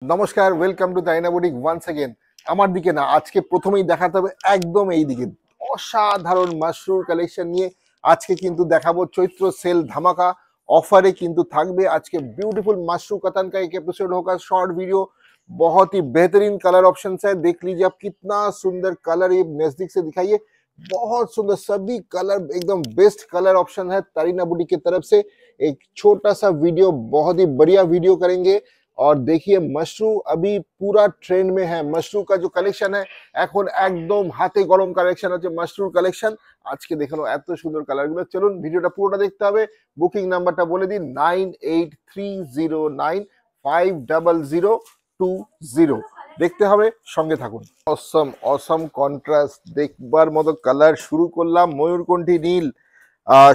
নমস্কার, welcome to তাইনা boutique once again. আমার দিকে না, আজকে প্রথমেই দেখাতে হবে একদম এই দিকে অসাধারণ মাশরুম কালেকশন নিয়ে। আজকে কিন্তু দেখাবো চৈত্র সেল ধামাকা ऑफर কিন্তু থাকবে। আজকে ब्यूटीफुल मशरूम कतन का एक एपिसोड होगा, शॉर्ट वीडियो। बहुत ही बेहतरीन कलर ऑप्शन है, देख लीजिए आप कितना सुंदर कलर, ये नजदीक से दिखाइए। बहुत सुंदर सभी कलर, एकदम बेस्ट कलर ऑप्शन है तारीना बुटीक की तरफ से। एक छोटा सा वीडियो, बहुत ही बढ़िया वीडियो करेंगे। और देखिए मशरू अभी पूरा ट्रेंड में है। मशरू का जो कलेक्शन है এখন একদম হাতে গরম কালেকশন হচ্ছে মশরুর কালেকশন। আজকে দেখানো এত সুন্দর কালারগুলো, চলুন ভিডিওটা পুরোটা দেখতে হবে। বুকিং নাম্বারটা বলে দিন 9830950020। দেখতে হবে, সঙ্গে থাকুন। অসম অসম কন্ট্রাস্ট দেখবার মতো কালার শুরু করলাম। ময়ূরকণ্ঠী নীল,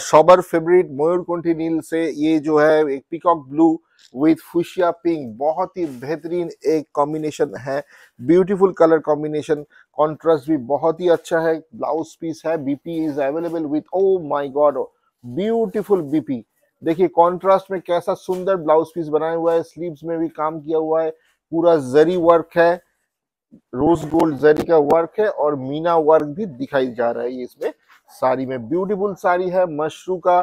सबर फेवरेट मयूरकंठी नील से ये जो है एक peacock blue with fuchsia pink, बहुत ही बेहतरीन एक कॉम्बिनेशन है। ब्यूटीफुल कलर कॉम्बिनेशन, कॉन्ट्रास्ट भी बहुत ही अच्छा है। ब्लाउज पीस है, BP is available with, oh my God, beautiful BP. देखिए कॉन्ट्रास्ट में कैसा सुंदर ब्लाउज पीस बनाया हुआ है, स्लीव्स में भी काम किया हुआ है, पूरा जरी वर्क है, रोज गोल्ड जरी का वर्क है और मीना वर्क भी दिखाई जा रहा है ये इसमें। साड़ी में ब्यूटीफुल साड़ी है, मशरू का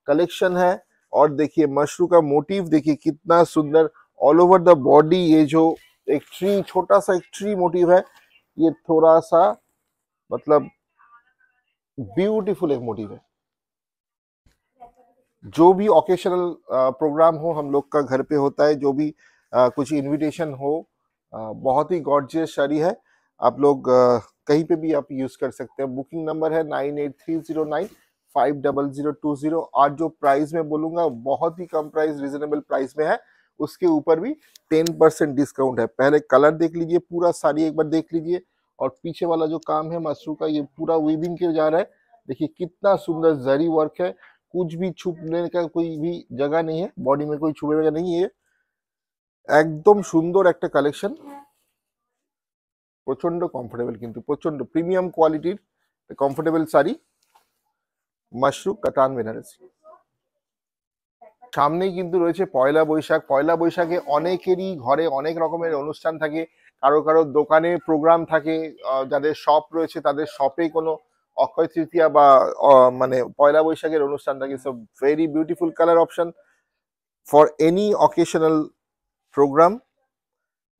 कलेक्शन है। और देखिए मशरू का मोटिव देखिए कितना सुंदर, ऑल ओवर द बॉडी। ये जो एक ट्री, छोटा सा एक ट्री मोटिव है, ये थोड़ा सा मतलब ब्यूटीफुल एक मोटिव है। जो भी ओकेशनल प्रोग्राम हो, हम लोग का घर पे होता है, जो भी कुछ इनविटेशन हो, बहुत ही गॉर्जियस साड़ी है। आप लोग कहीं पे भी आप यूज कर सकते हैं। बुकिंग नंबर है 9830950020। और जो प्राइस में बोलूंगा बहुत ही कम प्राइस, रिजनेबल प्राइस में है। उसके ऊपर भी 10% डिस्काउंट है। पहले कलर देख लीजिए, पूरा साड़ी एक बार देख लीजिए। और पीछे वाला जो काम है मशरू का, ये पूरा वीविंग के जा रहा है। देखिए कितना सुंदर जरी वर्क है, कुछ भी छुपने का कोई भी जगह नहीं है, बॉडी में कोई छुपेगा नहीं है। একদম সুন্দর একটা কালেকশন, প্রচন্ড কমফোর্টেবল, কিন্তু প্রচন্ড প্রিমিয়াম কোয়ালিটির কমফোর্টেবল শাড়ি, মাশরু কাতান বেনারসি। সামনেই কিন্তু রয়েছে পয়লা বৈশাখ। পয়লা বৈশাখে অনেকেরই ঘরে অনেক রকমের অনুষ্ঠান থাকে, কারো কারো দোকানে প্রোগ্রাম থাকে, যাদের শপ রয়েছে তাদের শপে কোনো অক্ষয় তৃতীয়া বা মানে পয়লা বৈশাখের অনুষ্ঠান থাকে। So very beautiful colour option for any occasional program.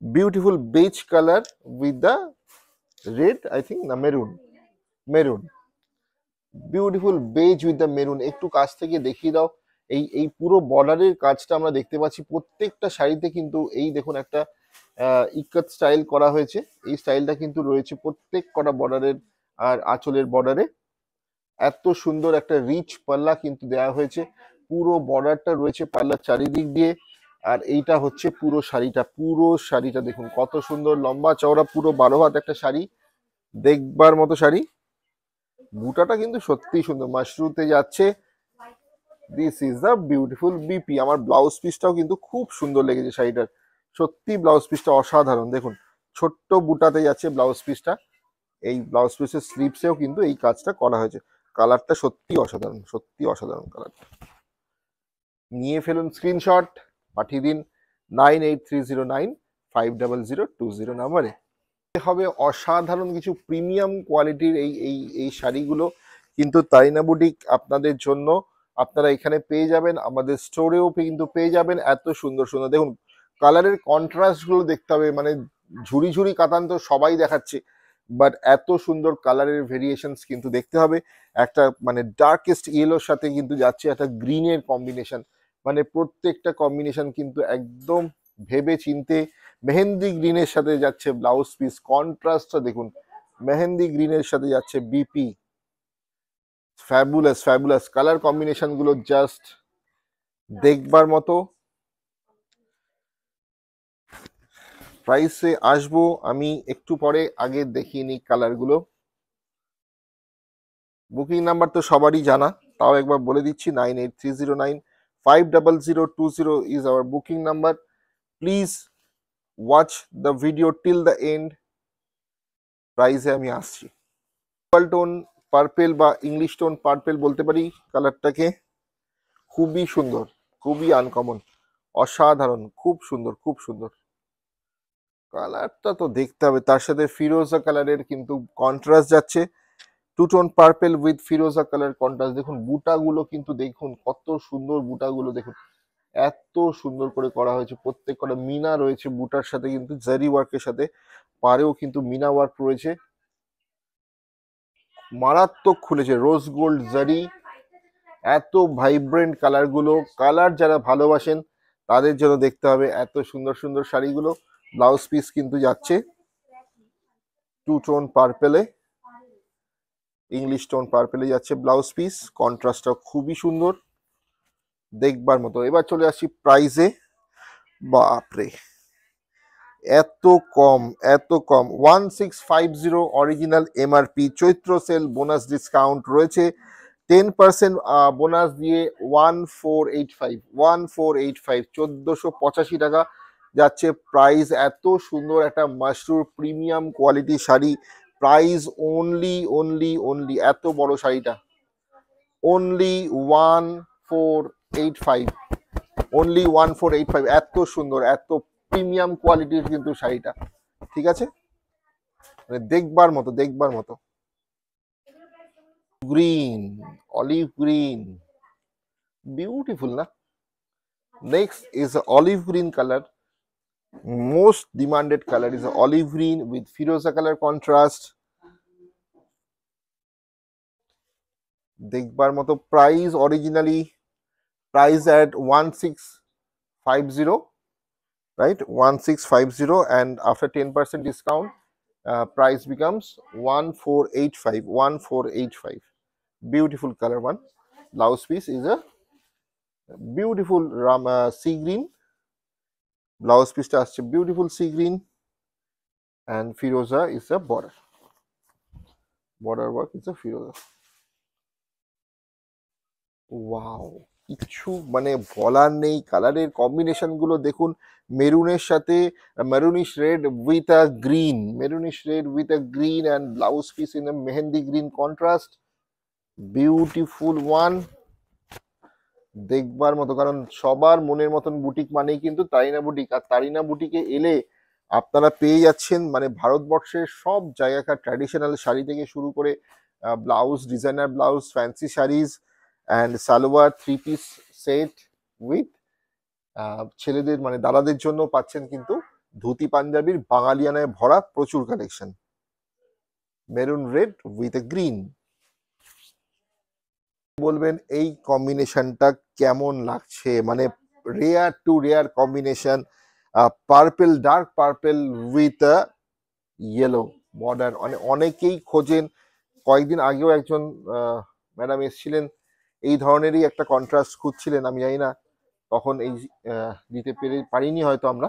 Beautiful beige color with the red, I think the maroon, beautiful beige with the maroon। একটু কাছ থেকে দেখিয়ে দাও। এই পুরো বর্ডারের কাজটা আমরা দেখতে পাচ্ছি প্রত্যেকটা শাড়িতে, কিন্তু এই দেখুন একটা ইকত স্টাইল করা হয়েছে। এই স্টাইলটা কিন্তু রয়েছে প্রত্যেক কটা বর্ডারের আর আঁচলের বর্ডারে। এত সুন্দর একটা রিচ পাল্লা কিন্তু দেওয়া হয়েছে, পুরো বর্ডারটা রয়েছে পাল্লার চারিদিক দিয়ে। আর এইটা হচ্ছে পুরো শাড়িটা দেখুন কত সুন্দর, লম্বা চওড়া, পুরো 12 হাত একটা শাড়ি, দেখবার মতো শাড়ি। বুটাটা কিন্তু সত্যি সুন্দর, মাশরুতে যাচ্ছে। This is the beautiful BP. আমার ব্লাউজ পিসটাও কিন্তু খুব সুন্দর লেগেছে শাড়িটার, সত্যি ব্লাউজ পিসটা অসাধারণ। দেখুন ছোট্ট বুটাতে যাচ্ছে ব্লাউজ পিসটা। এই ব্লাউজ পিসের স্লিভসেও কিন্তু এই কাজটা করা হয়েছে। কালারটা সত্যি অসাধারণ, সত্যি অসাধারণ কালার। নিয়ে ফেলুন স্ক্রিনশট, পাঠিয়ে দিন 9830950020 নাম্বারে। হবে অসাধারণ কিছু প্রিমিয়াম কোয়ালিটির এই শাড়িগুলো কিন্তু তারিনা বুটিক আপনাদের জন্য। আপনারা এখানে পেয়ে যাবেন, আমাদের স্টোরেও কিন্তু পেয়ে যাবেন। এত সুন্দর সুন্দর দেখুন কালারের কন্ট্রাস্ট গুলো দেখতে হবে, মানে ঝুড়ি ঝুড়ি কাতান তো সবাই দেখাচ্ছে, বাট এত সুন্দর কালারের ভেরিয়েশনস কিন্তু দেখতে হবে। একটা মানে ডার্কেস্ট ইয়েলোর সাথে কিন্তু যাচ্ছে একটা গ্রিনের কম্বিনেশন, মানে প্রত্যেকটা কম্বিনেশন কিন্তু একদম ভেবে চিনতে। মেহেন্দি গ্রিনের সাথে যাচ্ছে ব্লাউজ পিস, কন্ট্রাস্টটা দেখুন, মেহেন্দি গ্রিনের সাথে যাচ্ছে BP. Fabulous fabulous colour combination গুলো জাস্ট দেখবার মতো। প্রাইসে আসবো আমি একটু পরে, আগে দেখিয়ে নিই কালারগুলো। বুকিং নাম্বার তো সবারই জানা, তাও একবার বলে দিচ্ছি 9830950020 is our booking number. Please watch the video till the end. প্রাইসে আমি আসছি। পার্পল টোন পার্পেল বা ইংলিশ টোন পার্পেল বলতে পারি কালারটাকে, খুবই সুন্দর, খুবই আনকমন, অসাধারণ, খুব সুন্দর খুব সুন্দর। কালারটা তো দেখতে হবে, তার সাথে ফিরোজা কালারের কিন্তু কন্ট্রাস্ট যাচ্ছে, টু টোন পার্পেল উইথ ফিরোজা কালার কন্ট্রাস্ট। দেখুন বুটাগুলো কিন্তু দেখুন কত সুন্দর, বুটাগুলো দেখুন এত সুন্দর করে করা হয়েছে, প্রত্যেক কটা মিনা রয়েছে বুটার সাথে, কিন্তু জারি ওয়ার্কের সাথে পাড়েও কিন্তু মিনা ওয়ার্ক রয়েছে, মারাত্মক খুলেছে রোজ গোল্ড জারি। এত ভাইব্রেন্ট কালার গুলো, কালার যারা ভালোবাসেন তাদের জন্য দেখতে হবে এত সুন্দর সুন্দর শাড়িগুলো। ব্লাউজ পিস কিন্তু যাচ্ছে টু টোন পার্পেলে, ইংলিশ টোন পার্পেলে যাচ্ছে ব্লাউজ পিস, কন্ট্রাস্টটা খুবই সুন্দর, দেখবার মতো। এবার চলে আসছি প্রাইসে। বাপরে, এত কম, এত কম! 1650 অরিজিনাল এমআরপি, চৈত্র সেল বোনাস ডিসকাউন্ট রয়েছে 10% বোনাস দিয়ে 1485, 1485, 1485 টাকা যাচ্ছে প্রাইস। এত সুন্দর একটা মাশরুর premium quality sari, price only only only, এত বড় শাড়িটা অনলি 1485, অনলি 1485, এত সুন্দর, এত প্রিমিয়াম কোয়ালিটির কিন্তু শাড়িটা, ঠিক আছে, মানে দেখবার মতো, দেখবার মতো। গ্রিন, অলিভ গ্রিন, বিউটিফুল না? Next is olive green colour, most demanded color is olive green with firoza color contrast, দেখবার মতো। Price originally price at 1650, right, 1650, and after 10% discount price becomes 1485, 1485. Beautiful color one. Blouse piece is a beautiful sea green, blouse পিসটা আসছে beautiful sea green, and Firoza is a border, border work is a Firoza. Wow, কিছু মানে বলার নেই, কালারের combination গুলো দেখুন, মেরুনের সাথে maroonish red with a green, maroonish red with a green, and blouse piece in a mehndi green contrast, beautiful one, দেখবার মতো। কারণ সবার মনের মতন বুটিক মানেই কিন্তু তারিনা বুটিক, আর তারিনা বুটিকে এলে আপনারা পেয়ে যাচ্ছেন মানে ভারতবর্ষের সব জায়গাকার ট্র্যাডিশনাল শাড়ি থেকে শুরু করে blouse, designer blouse, fancy saris, and salwar, three piece set with ছেলেদের মানে দাদাদের জন্য পাচ্ছেন কিন্তু ধুতি পাঞ্জাবির বাঙালিয়ানায় ভরা প্রচুর collection. Maroon red with a green, বলবেন এই কম্বিনেশনটা কেমন লাগছে, মানে rare to rare combination, purple, dark purple with a yellow border. অনেকেই খোঁজেন, কয়েকদিন আগেও একজন ম্যাডাম এসেছিলেন এই ধরনেরই একটা কন্ট্রাস্ট খুঁজছিলেন, আমি জানি না তখন এই দিতে পারিনি হয়তো আমরা,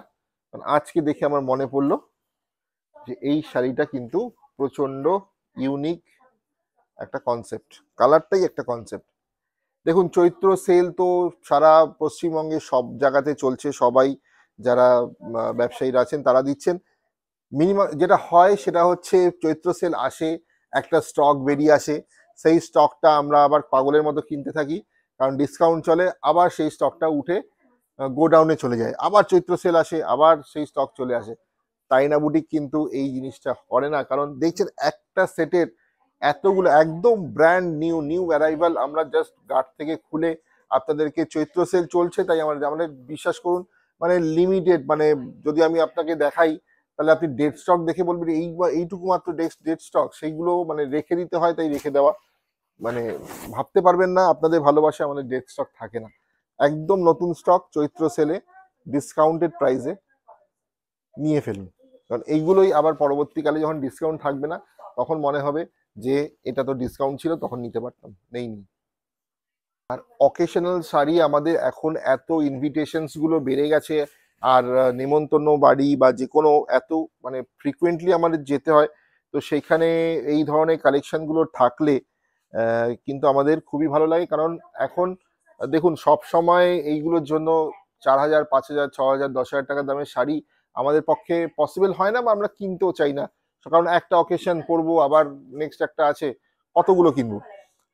আজকে দেখে আমার মনে পড়লো যে এই শাড়িটা কিন্তু প্রচন্ড ইউনিক একটা কনসেপ্ট, কালারটাই একটা কনসেপ্ট। দেখুন চৈত্র সেল তো সারা পশ্চিমবঙ্গে সব জায়গাতে চলছে, সবাই যারা ব্যবসায়ীরা আছেন তারা দিচ্ছেন। মিনিমাম যেটা হয় সেটা হচ্ছে চৈত্র সেল আসে, একটা স্টক বেরিয়ে আসে, সেই স্টকটা আমরা আবার পাগলের মতো কিনতে থাকি, কারণ ডিসকাউন্ট চলে, আবার সেই স্টকটা উঠে গোডাউনে চলে যায়, আবার চৈত্র সেল আসে, আবার সেই স্টক চলে আসে। তাইনা বুটিক কিন্তু এই জিনিসটা করে না, কারণ দেখছেন একটা সেটের এতগুলো একদম ব্র্যান্ড নিউ নিউ অ্যারাইভাল আমরা জাস্ট গার্ড থেকে খুলে আপনাদেরকে, চৈত্র সেল চলছে তাই আমাদের বিশ্বাস করুন মানে লিমিটেড, মানে যদি আমি আপনাকে দেখাই তাহলে আপনি ডেড স্টক দেখে বলবেন এইটুকু মাত্র ডেড স্টক, সেইগুলো মানে রেখে দিতে হয়, তাই রেখে দেওয়া, মানে ভাবতে পারবেন না আপনাদের ভালোবাসা আমাদের ডেড স্টক থাকে না, একদম নতুন স্টক চৈত্র সেলে ডিসকাউন্টেড প্রাইসে নিয়ে ফেলুন, কারণ এইগুলোই আবার পরবর্তীকালে যখন ডিসকাউন্ট থাকবে না তখন মনে হবে যে এটা তো ডিসকাউন্ট ছিল তখন নিতে পারতাম, নেইনি। আর অকেশনাল শাড়ি আমাদের এখন এত ইনভিটেশনস গুলো বেড়ে গেছে, আর নেমন্তন্ন বাড়ি বা যে কোনো এত মানে ফ্রিকুয়েন্টলি আমাদের যেতে হয়, তো সেইখানে এই ধরনের কালেকশন গুলো থাকলে কিন্তু আমাদের খুবই ভালো লাগে। কারণ এখন দেখুন সব সময় এইগুলোর জন্য 4000, 5000, 6000, 10,000 টাকা দামের শাড়ি আমাদের পক্ষে পসিবল হয় না, বা আমরা কিনতেও চাই না, কারণ একটা অকেশন পরবো আবার নেক্সট একটা আছে, কতগুলো কিনবো।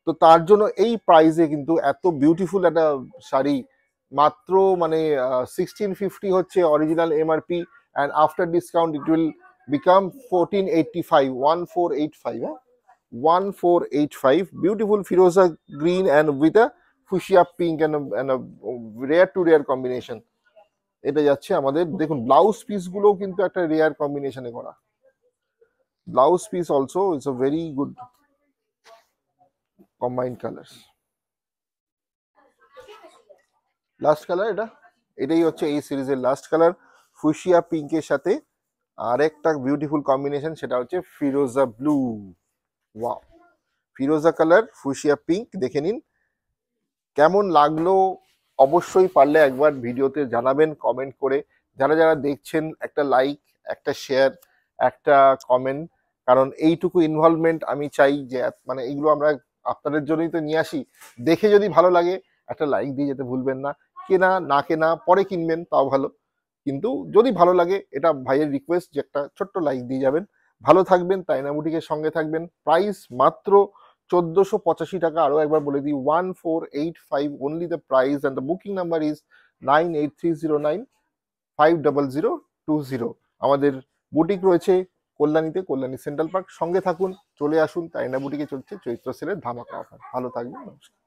তো তার জন্য এই প্রাইসে কিন্তু এত বিউটিফুল একটা শাড়ি মাত্র মানে 1650 হচ্ছে original MRP, and after discount it will become 1485, 1485, 1485. Beautiful Firoza green and with a fuchsia pink and a rare to rare combination. এটা যাচ্ছে আমাদের, দেখুন ব্লাউজ পিস গুলো কিন্তু একটা রেয়ার কম্বিনেশনে করা। Blouse piece also is a very good combined colours. Last colour এটাই হচ্ছে এই সিরিজের লাস্ট কালার, ফুশিয়া পিঙ্কের সাথে আর একটা বিউটিফুল কম্বিনেশন, সেটা হচ্ছে ফিরোজা ব্লু। ওয়াও, ফিরোজা কালার ফুশিয়া পিঙ্ক, দেখে নিন কেমন লাগলো। অবশ্যই পারলে একবার ভিডিওতে জানাবেন কমেন্ট করে। যারা যারা দেখছেন একটা লাইক, একটা শেয়ার, একটা কমেন্ট, কারণ এইটুকু ইনভলভমেন্ট আমি চাই যে মানে এইগুলো আমরা আপনাদের জন্যই তো নিয়ে আসি। দেখে যদি ভালো লাগে একটা লাইক দিয়ে যেতে ভুলবেন না। কেনা না কেনা পরে কিনবেন তাও ভালো, কিন্তু যদি ভালো লাগে এটা ভাইয়ের রিকোয়েস্ট যে একটা ছোট্ট লাইক দিয়ে যাবেন। ভালো থাকবেন, তাইনা বুটিকের সঙ্গে থাকবেন। প্রাইস মাত্র 1485 টাকা। আরো একবার বলে দিই, 1485 only the price, and the booking number is 9830950020। আমাদের বুটিক রয়েছে কল্যাণীতে, কল্যাণী সেন্ট্রাল পার্ক। সঙ্গে থাকুন, চলে আসুন, তাইনা বুটিকে চলছে চৈত্র সেলের ধামাকা অফার। ভালো থাকবেন, নমস্কার।